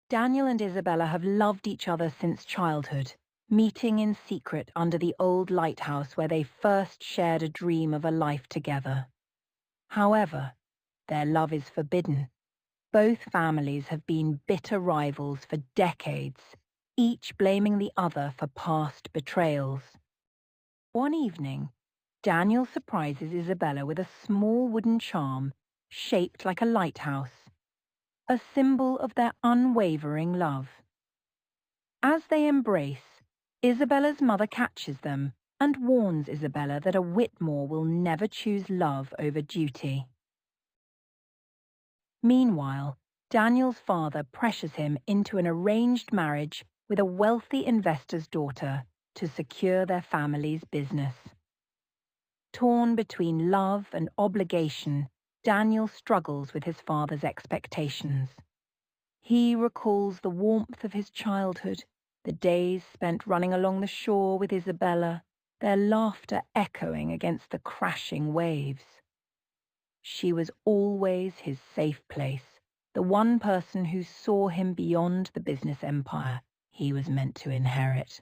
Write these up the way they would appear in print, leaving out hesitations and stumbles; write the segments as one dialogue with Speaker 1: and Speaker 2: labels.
Speaker 1: Daniel and Isabella have loved each other since childhood, meeting in secret under the old lighthouse where they first shared a dream of a life together. However, their love is forbidden. Both families have been bitter rivals for decades, each blaming the other for past betrayals. One evening, Daniel surprises Isabella with a small wooden charm shaped like a lighthouse, a symbol of their unwavering love. As they embrace, Isabella's mother catches them and warns Isabella that a Whitmore will never choose love over duty. Meanwhile, Daniel's father pressures him into an arranged marriage with a wealthy investor's daughter to secure their family's business. Torn between love and obligation, Daniel struggles with his father's expectations. He recalls the warmth of his childhood, the days spent running along the shore with Isabella, their laughter echoing against the crashing waves. She was always his safe place, the one person who saw him beyond the business empire he was meant to inherit.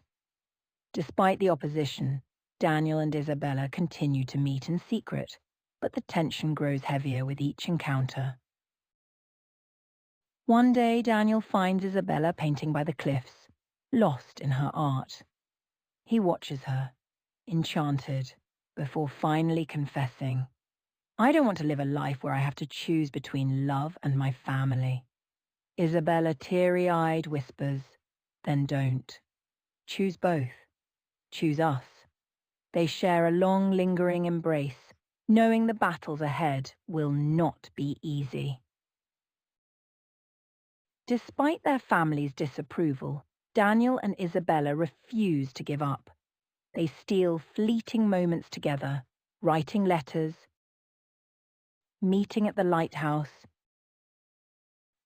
Speaker 1: Despite the opposition, Daniel and Isabella continue to meet in secret, but the tension grows heavier with each encounter. One day, Daniel finds Isabella painting by the cliffs, lost in her art. He watches her, enchanted, before finally confessing, "I don't want to live a life where I have to choose between love and my family." Isabella, teary-eyed, whispers, "Then don't. Choose both. Choose us." They share a long, lingering embrace, knowing the battles ahead will not be easy. Despite their family's disapproval, Daniel and Isabella refuse to give up. They steal fleeting moments together, writing letters, meeting at the lighthouse,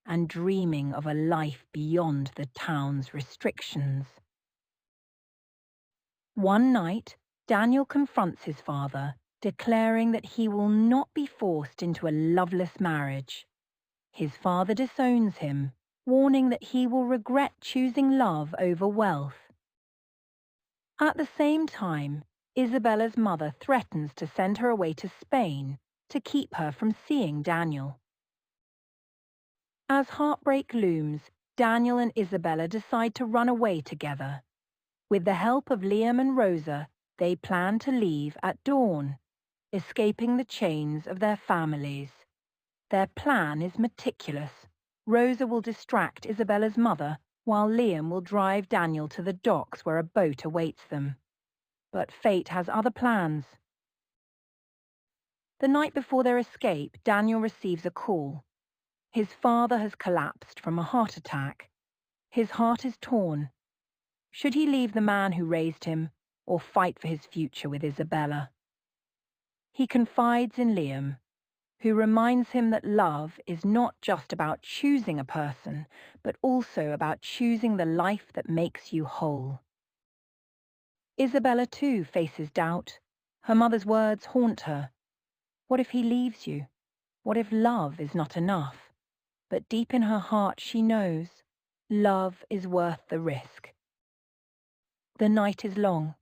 Speaker 1: and dreaming of a life beyond the town's restrictions. One night, Daniel confronts his father, declaring that he will not be forced into a loveless marriage. His father disowns him, warning that he will regret choosing love over wealth. At the same time, Isabella's mother threatens to send her away to Spain to keep her from seeing Daniel. As heartbreak looms, Daniel and Isabella decide to run away together. With the help of Liam and Rosa, they plan to leave at dawn, escaping the chains of their families. Their plan is meticulous. Rosa will distract Isabella's mother, while Liam will drive Daniel to the docks where a boat awaits them. But fate has other plans. The night before their escape, Daniel receives a call. His father has collapsed from a heart attack. His heart is torn. Should he leave the man who raised him, or fight for his future with Isabella? He confides in Liam, who reminds him that love is not just about choosing a person, but also about choosing the life that makes you whole. Isabella, too, faces doubt. Her mother's words haunt her. What if he leaves you? What if love is not enough? But deep in her heart she knows love is worth the risk. The night is long.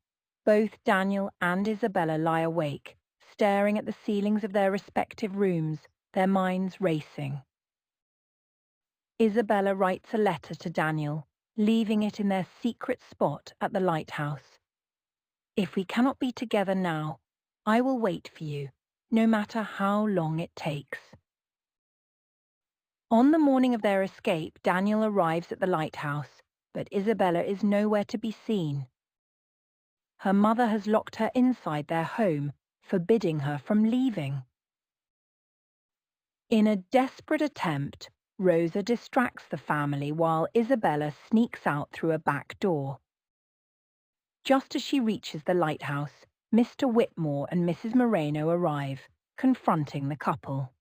Speaker 1: Both Daniel and Isabella lie awake, staring at the ceilings of their respective rooms, their minds racing. Isabella writes a letter to Daniel, leaving it in their secret spot at the lighthouse. "If we cannot be together now, I will wait for you, no matter how long it takes." On the morning of their escape, Daniel arrives at the lighthouse, but Isabella is nowhere to be seen. Her mother has locked her inside their home, forbidding her from leaving. In a desperate attempt, Rosa distracts the family while Isabella sneaks out through a back door. Just as she reaches the lighthouse, Mr. Whitmore and Mrs. Moreno arrive, confronting the couple.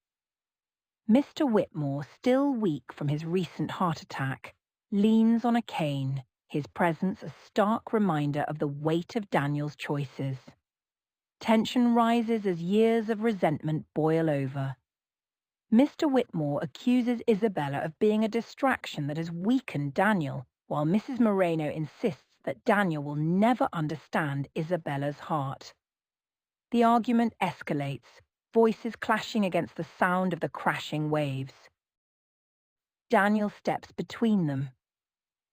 Speaker 1: Mr. Whitmore, still weak from his recent heart attack, leans on a cane, his presence a stark reminder of the weight of Daniel's choices. Tension rises as years of resentment boil over. Mr. Whitmore accuses Isabella of being a distraction that has weakened Daniel, while Mrs. Moreno insists that Daniel will never understand Isabella's heart. The argument escalates, voices clashing against the sound of the crashing waves. Daniel steps between them.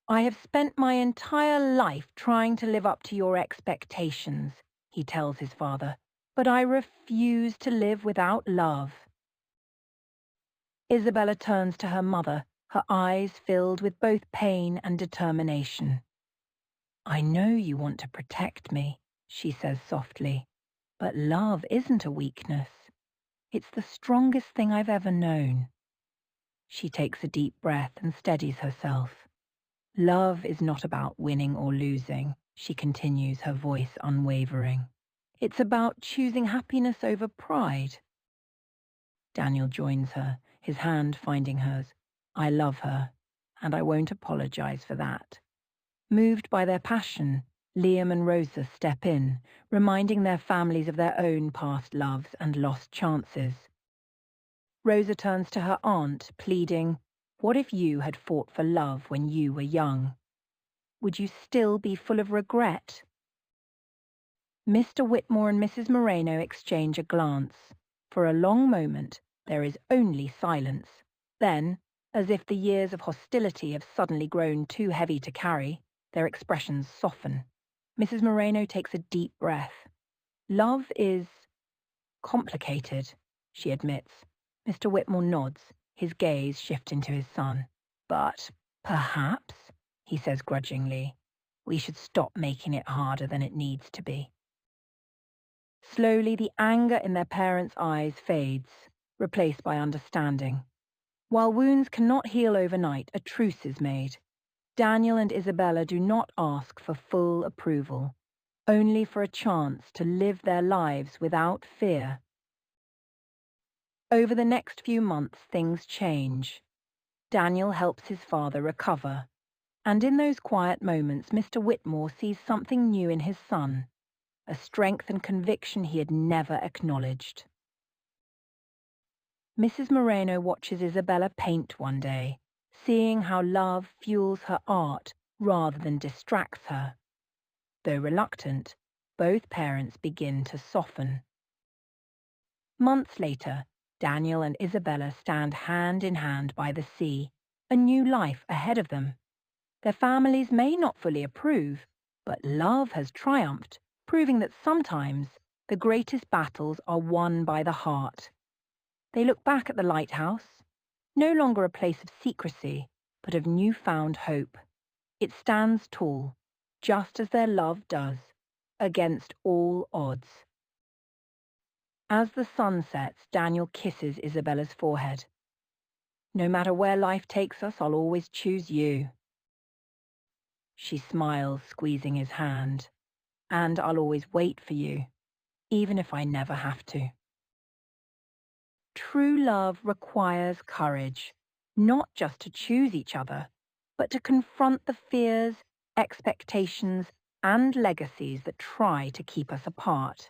Speaker 1: "I have spent my entire life trying to live up to your expectations," he tells his father, "but I refuse to live without love." Isabella turns to her mother, her eyes filled with both pain and determination. "I know you want to protect me," she says softly, "but love isn't a weakness. It's the strongest thing I've ever known." She takes a deep breath and steadies herself. "Love is not about winning or losing," she continues, her voice unwavering. "It's about choosing happiness over pride." Daniel joins her, his hand finding hers. "I love her, and I won't apologize for that." Moved by their passion, Liam and Rosa step in, reminding their families of their own past loves and lost chances. Rosa turns to her aunt, pleading, "What if you had fought for love when you were young? Would you still be full of regret?" Mr. Whitmore and Mrs. Moreno exchange a glance. For a long moment, there is only silence. Then, as if the years of hostility have suddenly grown too heavy to carry, their expressions soften. Mrs. Moreno takes a deep breath. "Love is complicated," she admits. Mr. Whitmore nods, his gaze shifting to his son. "But perhaps," he says grudgingly, "we should stop making it harder than it needs to be." Slowly, the anger in their parents' eyes fades, replaced by understanding. While wounds cannot heal overnight, a truce is made. Daniel and Isabella do not ask for full approval, only for a chance to live their lives without fear. Over the next few months, things change. Daniel helps his father recover, and in those quiet moments, Mr. Whitmore sees something new in his son, a strength and conviction he had never acknowledged. Mrs. Moreno watches Isabella paint one day, seeing how love fuels her art rather than distracts her. Though reluctant, both parents begin to soften. Months later, Daniel and Isabella stand hand in hand by the sea, a new life ahead of them. Their families may not fully approve, but love has triumphed, proving that sometimes the greatest battles are won by the heart. They look back at the lighthouse, no longer a place of secrecy, but of newfound hope. It stands tall, just as their love does, against all odds. As the sun sets, Daniel kisses Isabella's forehead. "No matter where life takes us, I'll always choose you." She smiles, squeezing his hand. "And I'll always wait for you, even if I never have to." True love requires courage, not just to choose each other, but to confront the fears, expectations, and legacies that try to keep us apart.